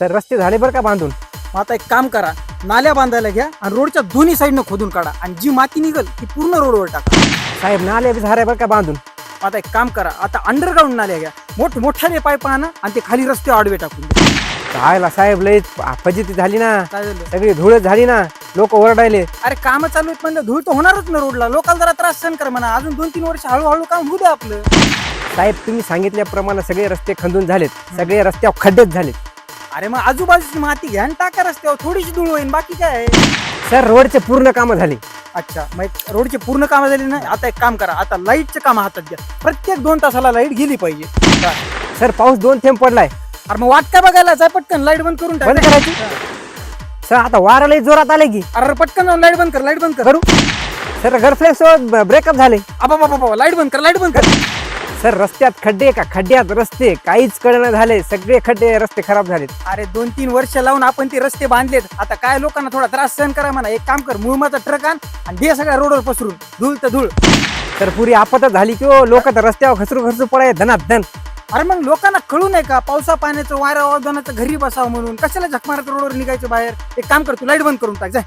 Sir रस्ते झाले बरं का बांधून. मग आता एक काम करा, नाल्या बांधायला घ्या आणि रोडच्या दोन्ही साईडनं खोदून काढा आणि जी माती निघल ती पूर्ण रोडवर टाका. साहेब नाले बी झाले बरं का बांधून. मग आता एक काम करा, आता अंडरग्राऊंड नाल्या घ्या, मोठ्याले पाईप आणा आणि ते खाली रस्ते आडवे टाकून द्या. कायला साहेब लय फजिती झाली ना, काय झालं? सगळी धूळच झाली ना, लोक ओरडायले. अरे काम चालू आहेत म्हणलं धूळ तर होणारच ना रोडला. लोकांना जरा त्रास सहन कर म्हणा, अजून 2-3 वर्ष हळूहळू काम होऊ द्या आपलं. साहेब तुम्ही सांगितल्याप्रमाणे सगळे रस्ते खंदून झालेत, सगळे रस्त्यावर खड्डेच झालेत. अरे मग आजूबाजूची माती घ्या आणि टाका रस्त्यावर, थोडीशी धूळ होईल, बाकी काय आहे. सर रोडचे पूर्ण कामं झाली. अच्छा, मग रोडची पूर्ण कामं झाली ना. आता एक काम करा, आता लाईटचे काम हातात घ्या. प्रत्येक 2 तासाला लाईट गेली पाहिजे. सर पाऊस 2 थेंब पडलाय. अरे मग वाट काय बघायला, जाय पटकन लाईट बंद करून बंद टाक. करायची. सर आता वारा लय जोरात आले की अरे पटकन जाऊन लाईट बंद कर, लाईट बंद कर. करू. सर गर्लफ्रेंड सोबत ब्रेकअप झाले. बाबा लाईट बंद कर, लाईट बंद कर. सर रस्त्यात खड्डे का खड्ड्यात रस्ते, काहीच कळना झाले, सगळे खड्डे रस्ते खराब झालेत. अरे 2-3 वर्ष लावून आपण ते रस्ते बांधलेत. आता काय लोकांना थोडा त्रास सहन करा म्हणा. एक काम कर, मुळमाचा ट्रक आण आणि दे सगळ्या रोडवर पसरून, धूळ तर धूळ. तर पुरी आपतच झाली की लोक तर रस्त्यावर घसरू पडाय धनात धन. अरे मग लोकांना कळू नये का, पावसा पाण्याचं वारा वादनाचं घरी बसावं म्हणून कशाला झक मारत रोडवर निघायचं बाहेर. एक काम कर, तू लाईट बंद करून टाक, जाय.